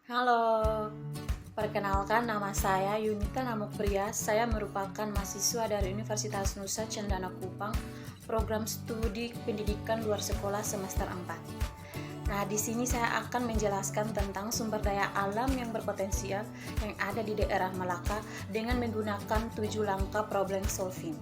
Halo, perkenalkan nama saya Yunita Namukpriya. Saya merupakan mahasiswa dari Universitas Nusa Cendana Kupang, program studi pendidikan luar sekolah semester 4. Nah, di sini saya akan menjelaskan tentang sumber daya alam yang berpotensial yang ada di daerah Malaka dengan menggunakan 7 langkah problem solving.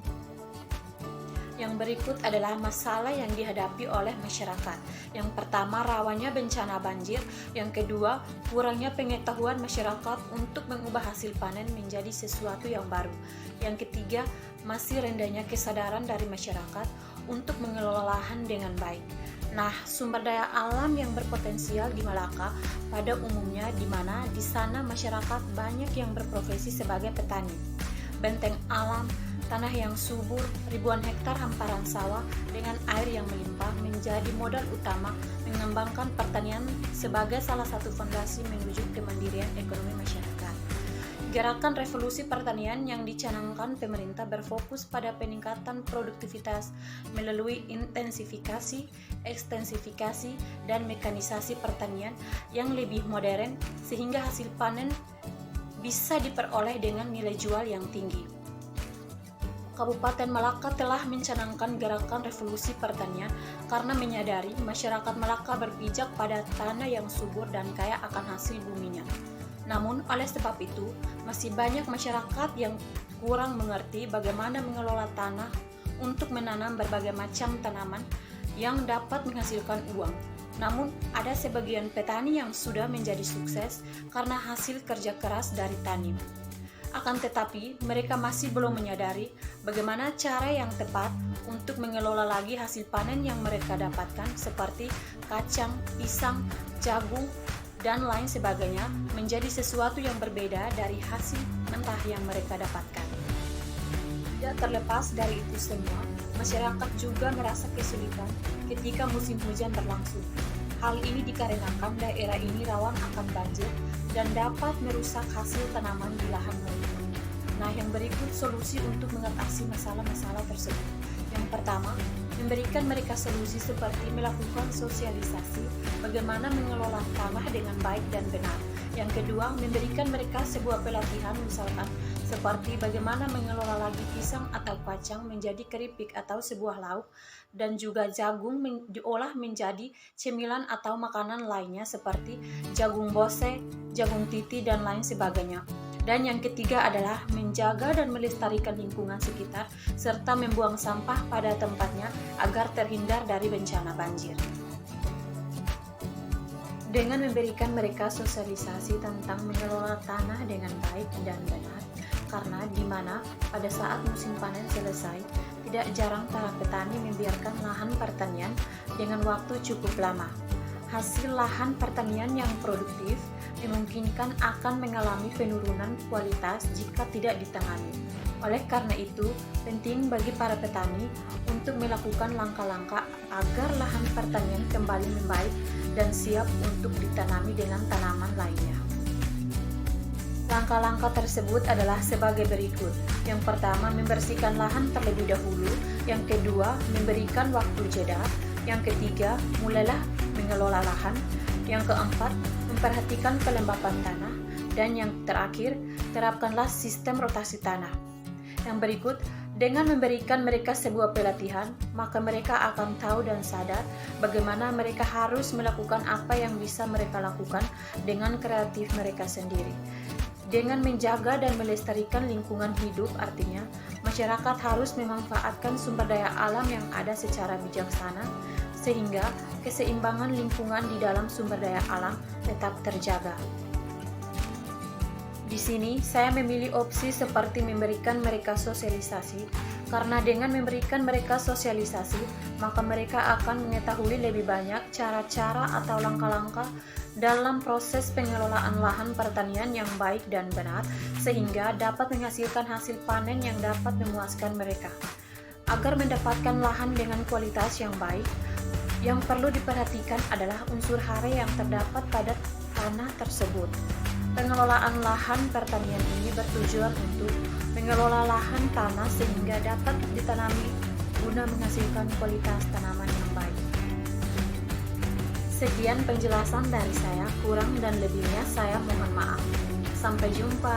Yang berikut adalah masalah yang dihadapi oleh masyarakat. Yang pertama, rawannya bencana banjir. Yang kedua, kurangnya pengetahuan masyarakat untuk mengubah hasil panen menjadi sesuatu yang baru. Yang ketiga, masih rendahnya kesadaran dari masyarakat untuk mengelola lahan dengan baik. Nah, sumber daya alam yang berpotensial di Malaka pada umumnya di mana di sana masyarakat banyak yang berprofesi sebagai petani. Benteng alam, tanah yang subur, ribuan hektar hamparan sawah dengan air yang melimpah menjadi modal utama mengembangkan pertanian sebagai salah satu fondasi menuju kemandirian ekonomi masyarakat. Gerakan revolusi pertanian yang dicanangkan pemerintah berfokus pada peningkatan produktivitas melalui intensifikasi, ekstensifikasi, dan mekanisasi pertanian yang lebih modern sehingga hasil panen bisa diperoleh dengan nilai jual yang tinggi. Kabupaten Malaka telah mencanangkan gerakan revolusi pertanian karena menyadari masyarakat Malaka berpijak pada tanah yang subur dan kaya akan hasil buminya. Namun, oleh sebab itu, masih banyak masyarakat yang kurang mengerti bagaimana mengelola tanah untuk menanam berbagai macam tanaman yang dapat menghasilkan uang. Namun, ada sebagian petani yang sudah menjadi sukses karena hasil kerja keras dari tani. Akan tetapi, mereka masih belum menyadari bagaimana cara yang tepat untuk mengelola lagi hasil panen yang mereka dapatkan seperti kacang, pisang, jagung, dan lain sebagainya menjadi sesuatu yang berbeda dari hasil mentah yang mereka dapatkan. Tidak terlepas dari itu semua, masyarakat juga merasa kesulitan ketika musim hujan berlangsung. Hal ini dikarenakan daerah ini rawan akan banjir dan dapat merusak hasil tanaman di lahan mereka. Nah, yang berikut solusi untuk mengatasi masalah-masalah tersebut. Yang pertama, memberikan mereka solusi seperti melakukan sosialisasi bagaimana mengelola tanah dengan baik dan benar. Yang kedua, memberikan mereka sebuah pelatihan misalkan seperti bagaimana mengelola lagi pisang atau kacang menjadi keripik atau sebuah lauk, dan juga jagung diolah menjadi cemilan atau makanan lainnya seperti jagung bose, jagung titi, dan lain sebagainya. Dan yang ketiga adalah menjaga dan melestarikan lingkungan sekitar serta membuang sampah pada tempatnya agar terhindar dari bencana banjir. Dengan memberikan mereka sosialisasi tentang mengelola tanah dengan baik dan benar, karena di mana pada saat musim panen selesai, tidak jarang para petani membiarkan lahan pertanian dengan waktu cukup lama. Hasil lahan pertanian yang produktif dimungkinkan akan mengalami penurunan kualitas jika tidak ditangani. Oleh karena itu, penting bagi para petani untuk melakukan langkah-langkah agar lahan pertanian kembali membaik dan siap untuk ditanami dengan tanaman lainnya. Langkah-langkah tersebut adalah sebagai berikut. Yang pertama, membersihkan lahan terlebih dahulu. Yang kedua, memberikan waktu jeda. Yang ketiga, mulailah mengelola lahan. Yang keempat, memperhatikan kelembapan tanah. Dan yang terakhir, terapkanlah sistem rotasi tanah. Yang berikut, dengan memberikan mereka sebuah pelatihan, maka mereka akan tahu dan sadar bagaimana mereka harus melakukan apa yang bisa mereka lakukan dengan kreatif mereka sendiri. Dengan menjaga dan melestarikan lingkungan hidup, artinya masyarakat harus memanfaatkan sumber daya alam yang ada secara bijaksana, sehingga keseimbangan lingkungan di dalam sumber daya alam tetap terjaga. Di sini, saya memilih opsi seperti memberikan mereka sosialisasi, karena dengan memberikan mereka sosialisasi, maka mereka akan mengetahui lebih banyak cara-cara atau langkah-langkah dalam proses pengelolaan lahan pertanian yang baik dan benar, sehingga dapat menghasilkan hasil panen yang dapat memuaskan mereka. Agar mendapatkan lahan dengan kualitas yang baik, yang perlu diperhatikan adalah unsur hara yang terdapat pada tanah tersebut. Pengelolaan lahan pertanian ini bertujuan untuk mengelola lahan tanah sehingga dapat ditanami guna menghasilkan kualitas tanaman yang baik. Sekian penjelasan dari saya, kurang dan lebihnya saya mohon maaf. Sampai jumpa.